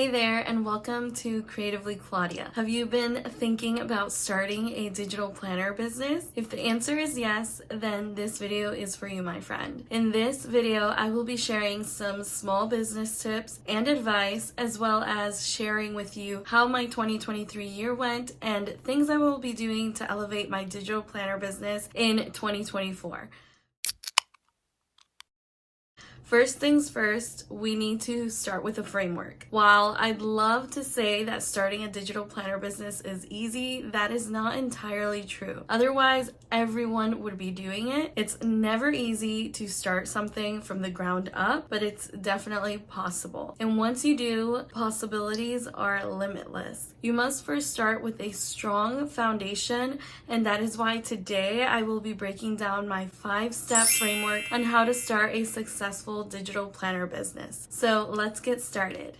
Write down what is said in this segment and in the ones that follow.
Hey there, and welcome to Creatively Claudia. Have you been thinking about starting a digital planner business? If the answer is yes, then this video is for you, my friend. In this video, I will be sharing some small business tips and advice, as well as sharing with you how my 2023 year went and things I will be doing to elevate my digital planner business in 2024. First things first, we need to start with a framework. While I'd love to say that starting a digital planner business is easy, that is not entirely true. Otherwise, everyone would be doing it. It's never easy to start something from the ground up, but it's definitely possible. And once you do, possibilities are limitless. You must first start with a strong foundation, and that is why today I will be breaking down my 5-step framework on how to start a successful digital planner business. So let's get started.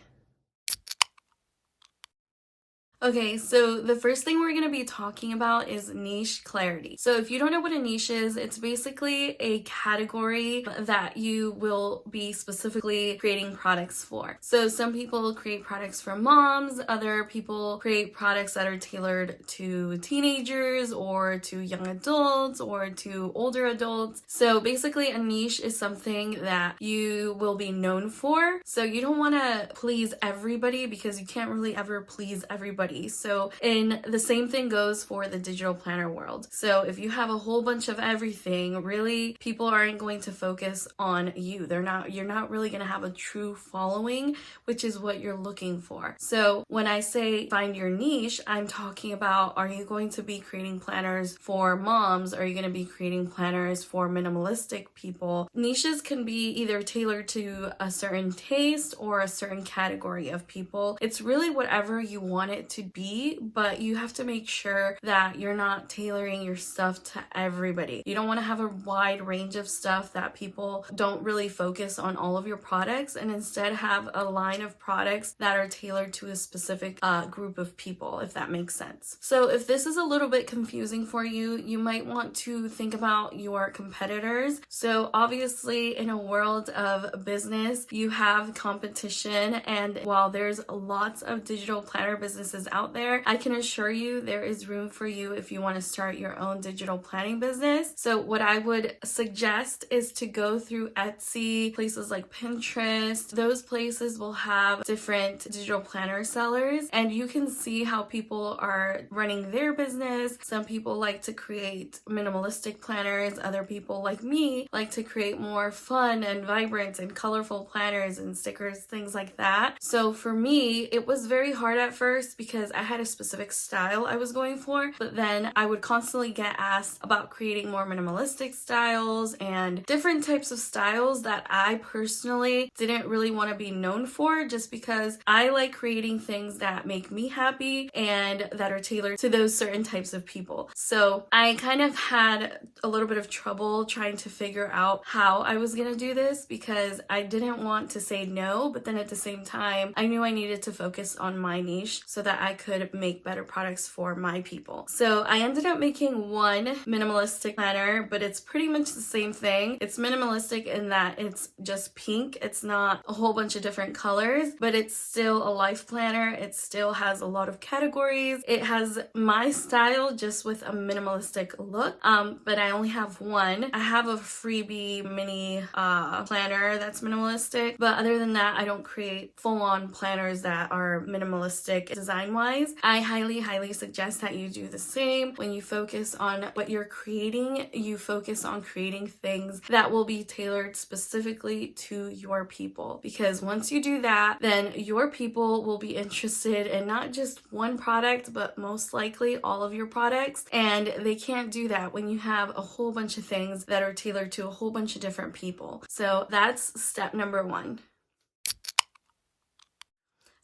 Okay, so the first thing we're going to be talking about is niche clarity. So if you don't know what a niche is, it's basically a category that you will be specifically creating products for. So some people create products for moms, other people create products that are tailored to teenagers or to young adults or to older adults. So basically a niche is something that you will be known for. So you don't want to please everybody because you can't really ever please everybody. So, and the same thing goes for the digital planner world. So if you have a whole bunch of everything, really people aren't going to focus on you. You're not really going to have a true following, which is what you're looking for. So when I say find your niche, I'm talking about, are you going to be creating planners for moms? Are you going to be creating planners for minimalistic people? Niches can be either tailored to a certain taste or a certain category of people. It's really whatever you want it to be, but you have to make sure that you're not tailoring your stuff to everybody. You don't want to have a wide range of stuff that people don't really focus on all of your products, and instead have a line of products that are tailored to a specific group of people, if that makes sense. So if this is a little bit confusing for you, you might want to think about your competitors. So obviously in a world of business, you have competition, and while there's lots of digital planner businesses out there, I can assure you there is room for you if you want to start your own digital planning business. So what I would suggest is to go through Etsy, places like Pinterest. Those places will have different digital planner sellers, and you can see how people are running their business. Some people like to create minimalistic planners. Other people, like me, like to create more fun and vibrant and colorful planners and stickers, things like that. So for me, it was very hard at first because I had a specific style I was going for, but then I would constantly get asked about creating more minimalistic styles and different types of styles that I personally didn't really want to be known for, just because I like creating things that make me happy and that are tailored to those certain types of people. So I kind of had a little bit of trouble trying to figure out how I was going to do this, because I didn't want to say no, but then at the same time I knew I needed to focus on my niche so that I could make better products for my people. So I ended up making one minimalistic planner, but it's pretty much the same thing. It's minimalistic in that it's just pink. It's not a whole bunch of different colors, but it's still a life planner. It still has a lot of categories. It has my style, just with a minimalistic look. But I only have one. I have a freebie mini planner that's minimalistic, but other than that, I don't create full-on planners that are minimalistic design-wise. I highly suggest that you do the same. When you focus on what you're creating, you focus on creating things that will be tailored specifically to your people, because once you do that, then your people will be interested in not just one product, but most likely all of your products, and they can't do that when you have a whole bunch of things that are tailored to a whole bunch of different people. So that's step number 1.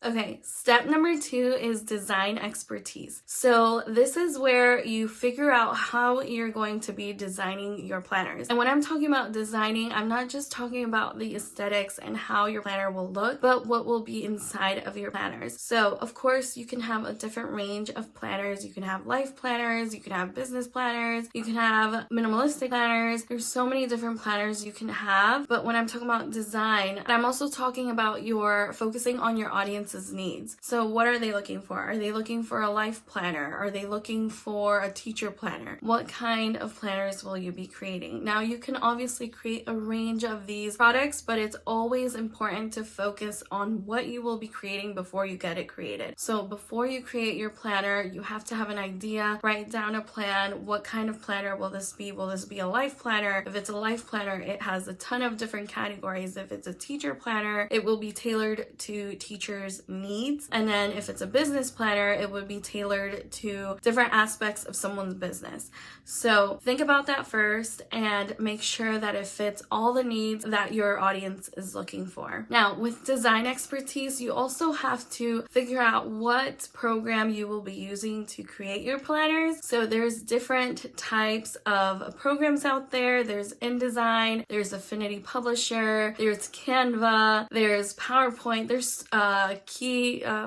Okay, step number 2 is design expertise. So this is where you figure out how you're going to be designing your planners. And when I'm talking about designing, I'm not just talking about the aesthetics and how your planner will look, but what will be inside of your planners. So of course, you can have a different range of planners. You can have life planners, you can have business planners, you can have minimalistic planners. There's so many different planners you can have. But when I'm talking about design, I'm also talking about your focusing on your audience's audience's needs. So what are they looking for? Are they looking for a life planner? Are they looking for a teacher planner? What kind of planners will you be creating? Now, you can obviously create a range of these products, but it's always important to focus on what you will be creating before you get it created. So before you create your planner, you have to have an idea, write down a plan. What kind of planner will this be? Will this be a life planner? If it's a life planner, it has a ton of different categories. If it's a teacher planner, it will be tailored to teachers' needs. And then if it's a business planner, it would be tailored to different aspects of someone's business. So think about that first and make sure that it fits all the needs that your audience is looking for. Now, with design expertise, you also have to figure out what program you will be using to create your planners. So there's different types of programs out there. There's InDesign, there's Affinity Publisher, there's Canva, there's PowerPoint, there's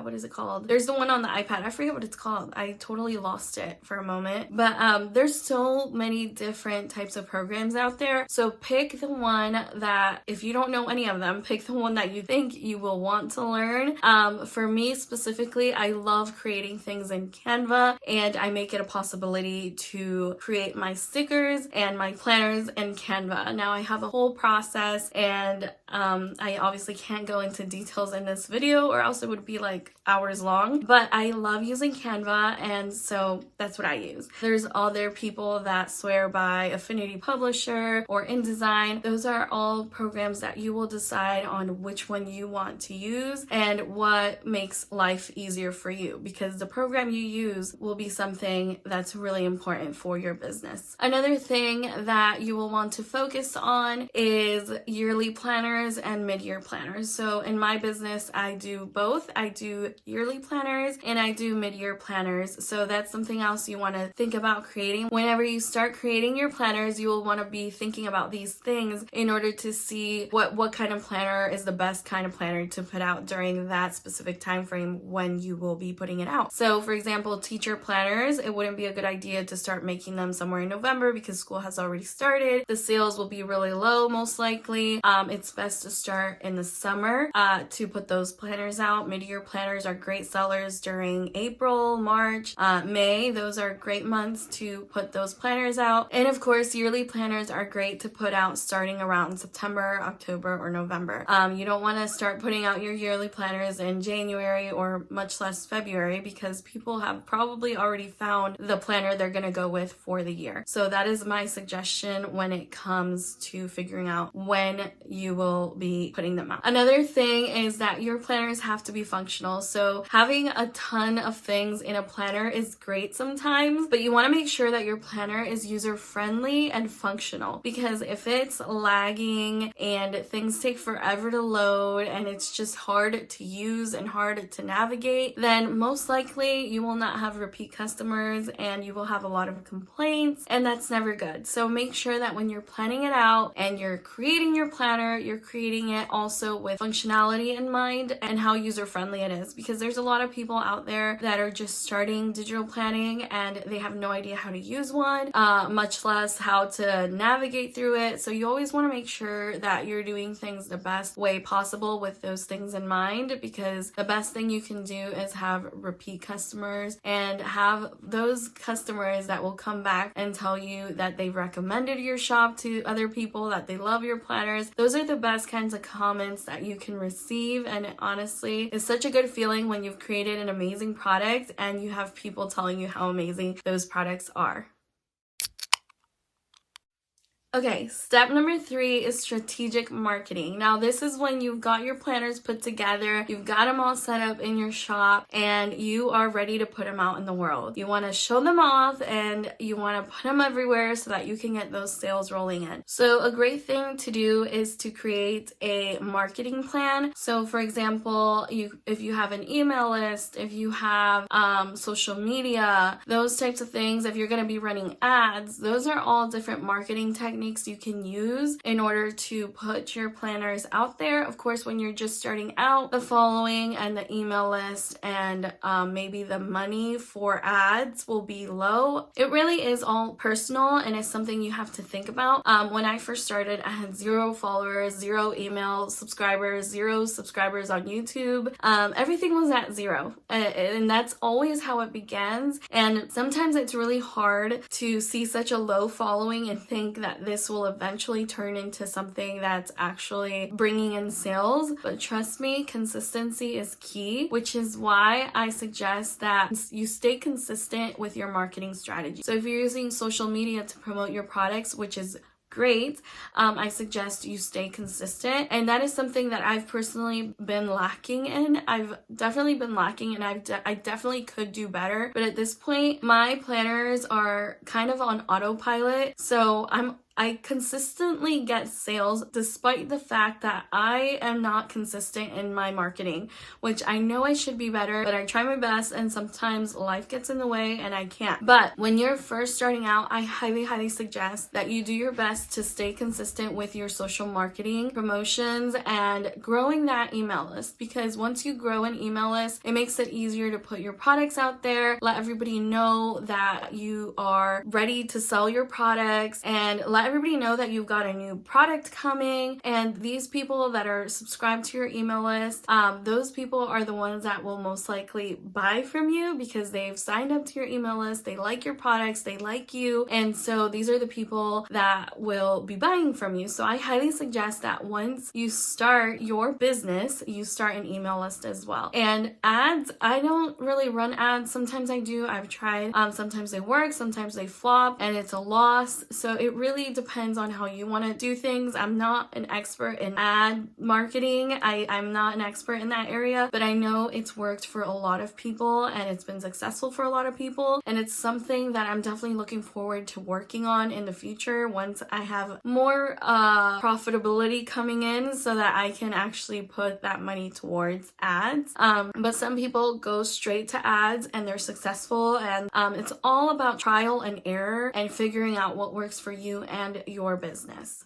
what is it called? There's the one on the iPad. I forget what it's called. I totally lost it for a moment. But there's so many different types of programs out there. So pick the one that, if you don't know any of them, pick the one that you think you will want to learn. For me specifically, I love creating things in Canva, and I make it a possibility to create my stickers and my planners in Canva. Now, I have a whole process, and I obviously can't go into details in this video or else it would be like hours long, but I love using Canva, and so that's what I use. There's other people that swear by Affinity Publisher or InDesign. Those are all programs that you will decide on which one you want to use and what makes life easier for you, because the program you use will be something that's really important for your business. Another thing that you will want to focus on is yearly planners and mid-year planners. So in my business, I do both. I do yearly planners and I do mid-year planners. So that's something else you want to think about creating. Whenever you start creating your planners, you will want to be thinking about these things in order to see what kind of planner is the best kind of planner to put out during that specific time frame when you will be putting it out. So for example, teacher planners, it wouldn't be a good idea to start making them somewhere in November because school has already started. The sales will be really low most likely. It's best to start in the summer to put those planners out. Mid-year planners are great sellers during April, March, May. Those are great months to put those planners out. And of course, yearly planners are great to put out starting around September, October, or November. You don't want to start putting out your yearly planners in January or much less February because people have probably already found the planner they're going to go with for the year. So that is my suggestion when it comes to figuring out when you will be putting them out. Another thing is that your planners have to be functional. So having a ton of things in a planner is great sometimes, but you want to make sure that your planner is user-friendly and functional, because if it's lagging and things take forever to load and it's just hard to use and hard to navigate, then most likely you will not have repeat customers and you will have a lot of complaints, and that's never good. So make sure that when you're planning it out and you're creating your planner, you're creating it also with functionality in mind and how user-friendly it is, because there's a lot of people out there that are just starting digital planning and they have no idea how to use one, much less how to navigate through it. So you always want to make sure that you're doing things the best way possible with those things in mind, because the best thing you can do is have repeat customers and have those customers that will come back and tell you that they've recommended your shop to other people, that they love your planners. Those are the best kinds of comments that you can receive, and it honestly is such a good feeling when you've created an amazing product and you have people telling you how amazing those products are. Okay, step number 3 is strategic marketing. Now, this is when you've got your planners put together, you've got them all set up in your shop, and you are ready to put them out in the world. You want to show them off and you want to put them everywhere so that you can get those sales rolling in. So a great thing to do is to create a marketing plan. So for example, if you have an email list, if you have social media, those types of things, if you're going to be running ads, those are all different marketing techniques techniques you can use in order to put your planners out there. Of course, when you're just starting out, the following and the email list and maybe the money for ads will be low. It really is all personal, and it's something you have to think about. When I first started, I had 0 followers, 0 email subscribers, 0 subscribers on YouTube. Everything was at 0, and that's always how it begins. And sometimes it's really hard to see such a low following and think that this will eventually turn into something that's actually bringing in sales. But trust me, consistency is key, which is why I suggest that you stay consistent with your marketing strategy. So if you're using social media to promote your products, which is great, I suggest you stay consistent. And that is something that I've personally been lacking in. I've definitely been lacking, and I definitely could do better. But at this point, my planners are kind of on autopilot. So I consistently get sales despite the fact that I am not consistent in my marketing, which I know I should be better, but I try my best, and sometimes life gets in the way and I can't. But when you're first starting out, I highly suggest that you do your best to stay consistent with your social marketing, promotions, and growing that email list, because once you grow an email list, it makes it easier to put your products out there, let everybody know that you are ready to sell your products, and let everybody know that you've got a new product coming. And these people that are subscribed to your email list, those people are the ones that will most likely buy from you because they've signed up to your email list, they like your products, they like you, and so these are the people that will be buying from you. So I highly suggest that once you start your business, you start an email list as well. And ads, I don't really run ads. Sometimes I do, I've tried, sometimes they work, sometimes they flop, and it's a loss. So it really depends on how you want to do things. I'm not an expert in ad marketing. I'm not an expert in that area, but I know it's worked for a lot of people and it's been successful for a lot of people. And it's something that I'm definitely looking forward to working on in the future once I have more profitability coming in so that I can actually put that money towards ads. But some people go straight to ads and they're successful, and it's all about trial and error and figuring out what works for you and your business.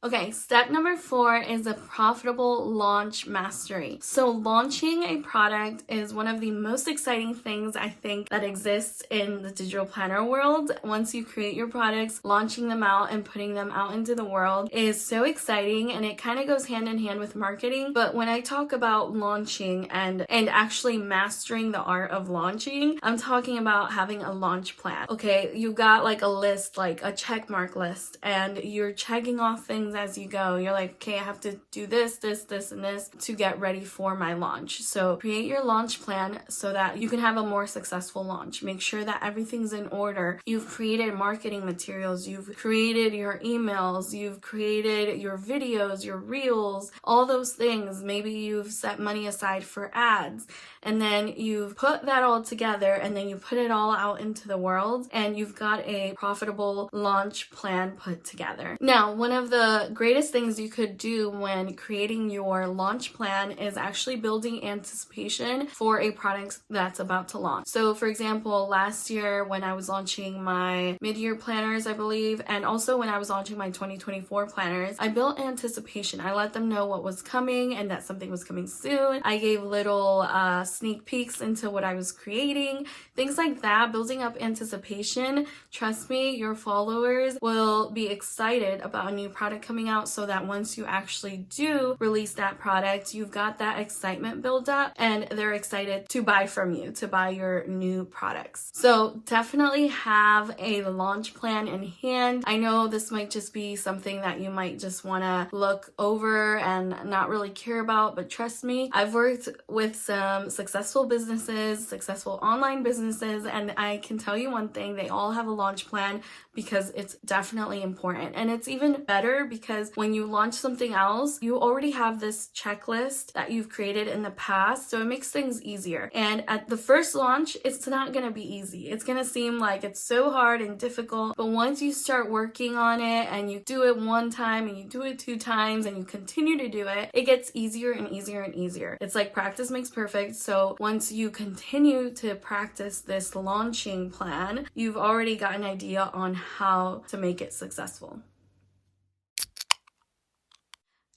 Okay, step number 4 is a profitable launch mastery. So launching a product is one of the most exciting things I think that exists in the digital planner world. Once you create your products, launching them out and putting them out into the world is so exciting, and it kind of goes hand in hand with marketing. But when I talk about launching and actually mastering the art of launching, I'm talking about having a launch plan. Okay, you got like a list, like a check mark list, and you're checking off things as you go. You're like, okay, I have to do this, and this to get ready for my launch. So create your launch plan so that you can have a more successful launch. Make sure that everything's in order. You've created marketing materials, you've created your emails, you've created your videos, your reels, all those things. Maybe you've set money aside for ads, and then you've put that all together, and then you put it all out into the world, and you've got a profitable launch plan put together. Now, one of the greatest things you could do when creating your launch plan is actually building anticipation for a product that's about to launch. So for example, last year when I was launching my mid-year planners, I believe, and also when I was launching my 2024 planners, I built anticipation. I let them know what was coming and that something was coming soon. I gave little sneak peeks into what I was creating, things like that, building up anticipation. Trust me, your followers will be excited about a new product coming out, so that once you actually do release that product, you've got that excitement built up and they're excited to buy from you, to buy your new products. So definitely have a launch plan in hand. I know this might just be something that you might just want to look over and not really care about, but trust me, I've worked with some successful businesses, successful online businesses, and I can tell you one thing, they all have a launch plan because it's definitely important. And it's even better because because when you launch something else, you already have this checklist that you've created in the past, so it makes things easier. And at the first launch, it's not gonna be easy. It's gonna seem like it's so hard and difficult, but once you start working on it and you do it one time and you do it 2 times and you continue to do it, it gets easier and easier and easier. It's like practice makes perfect. So once you continue to practice this launching plan, you've already got an idea on how to make it successful.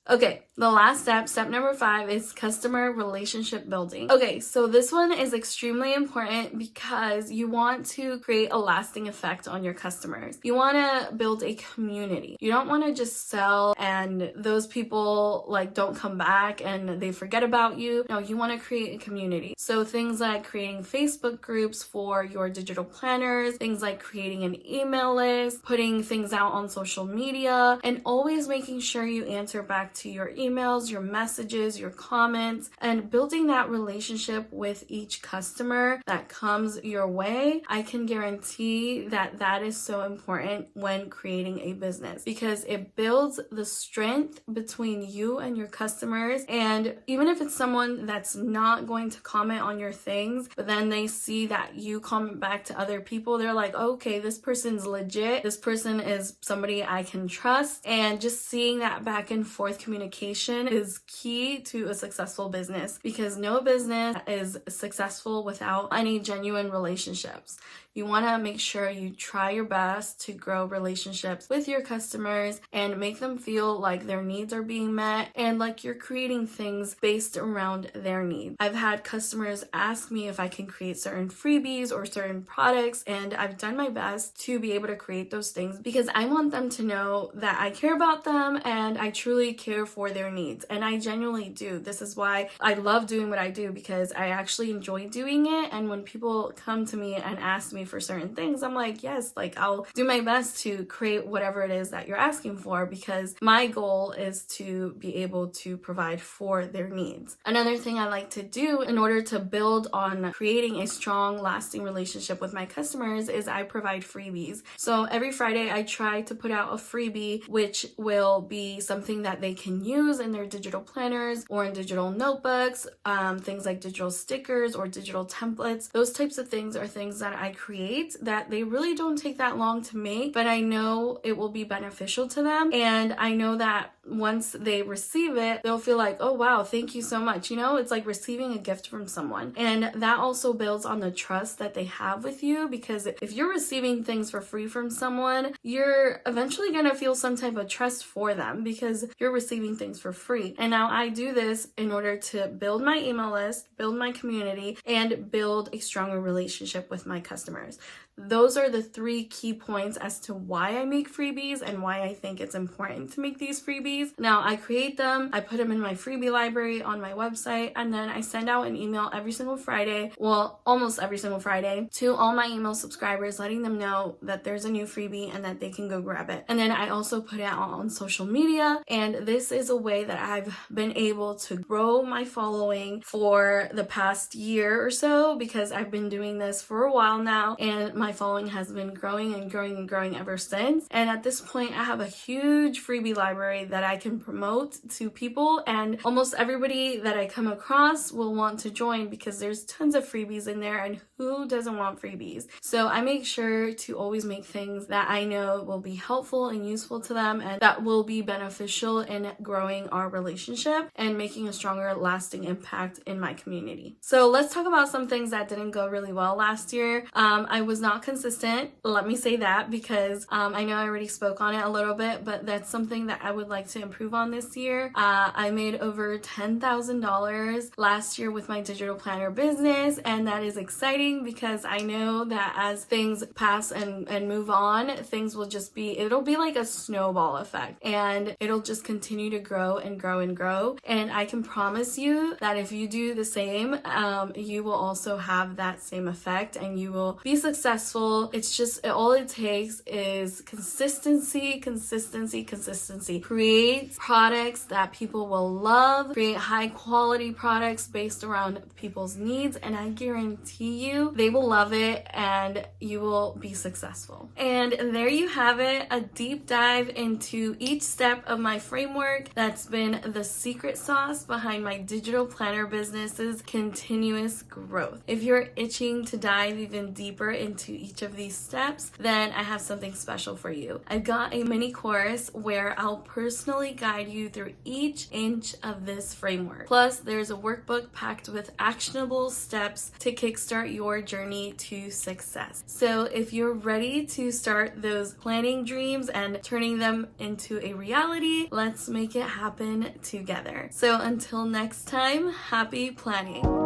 Okay, the last step number 5, is customer relationship building. Okay, so this one is extremely important because you want to create a lasting effect on your customers. You want to build a community. You don't want to just sell and those people like don't come back and they forget about you. No, you want to create a community. So things like creating Facebook groups for your digital planners, things like creating an email list, putting things out on social media, and always making sure you answer back to your emails, your messages, your comments, and building that relationship with each customer that comes your way. I can guarantee that that is so important when creating a business because it builds the strength between you and your customers. And even if it's someone that's not going to comment on your things, but then they see that you comment back to other people, they're like, okay, this person's legit. This person is somebody I can trust. And just seeing that back and forth communication is key to a successful business because no business is successful without any genuine relationships. You want to make sure you try your best to grow relationships with your customers and make them feel like their needs are being met and like you're creating things based around their needs. I've had customers ask me if I can create certain freebies or certain products, and I've done my best to be able to create those things because I want them to know that I care about them and I truly care for their needs. And I genuinely do. This is why I love doing what I do because I actually enjoy doing it. And when people come to me and ask me for certain things, I'm like, yes, like I'll do my best to create whatever it is that you're asking for because my goal is to be able to provide for their needs. Another thing I like to do in order to build on creating a strong, lasting relationship with my customers is I provide freebies. So every Friday I try to put out a freebie, which will be something that they can use in their digital planners or in digital notebooks, things like digital stickers or digital templates. Those types of things are things that I create that they really don't take that long to make, but I know it will be beneficial to them. And I know that once they receive it, they'll feel like, oh wow, thank you so much. You know, it's like receiving a gift from someone. And that also builds on the trust that they have with you because if you're receiving things for free from someone, you're eventually going to feel some type of trust for them because you're receiving things for free. And now I do this in order to build my email list, build my community, and build a stronger relationship with my customers. Those are the 3 key points as to why I make freebies and why I think it's important to make these freebies. Now, I create them, I put them in my freebie library on my website, and then I send out an email every single Friday, well, almost every single Friday, to all my email subscribers, letting them know that there's a new freebie and that they can go grab it. And then I also put it out on social media, and this is a way that I've been able to grow my following for the past year or so because I've been doing this for a while now, and my following has been growing and growing and growing ever since. And at this point, I have a huge freebie library that I can promote to people, and almost everybody that I come across will want to join because there's tons of freebies in there, and who doesn't want freebies? So I make sure to always make things that I know will be helpful and useful to them and that will be beneficial in growing our relationship and making a stronger, lasting impact in my community. So let's talk about some things that didn't go really well last year. I was not consistent, let me say that, because I know I already spoke on it a little bit, but that's something that I would like to improve on this year. I made over $10,000 last year with my digital planner business, and that is exciting because I know that as things pass and move on, things will just be, it'll be like a snowball effect, and it'll just continue to grow and grow and grow. And I can promise you that if you do the same, you will also have that same effect and you will be successful. It's just, all it takes is consistency. Create products that people will love, create high quality products based around people's needs, and I guarantee you, they will love it and you will be successful. And there you have it, a deep dive into each step of my framework that's been the secret sauce behind my digital planner business's continuous growth. If you're itching to dive even deeper into each of these steps, then I have something special for you. I've got a mini course where I'll personally guide you through each inch of this framework. Plus, there's a workbook packed with actionable steps to kickstart your journey to success. So if you're ready to start those planning dreams and turning them into a reality, let's make it happen together. So until next time, happy planning.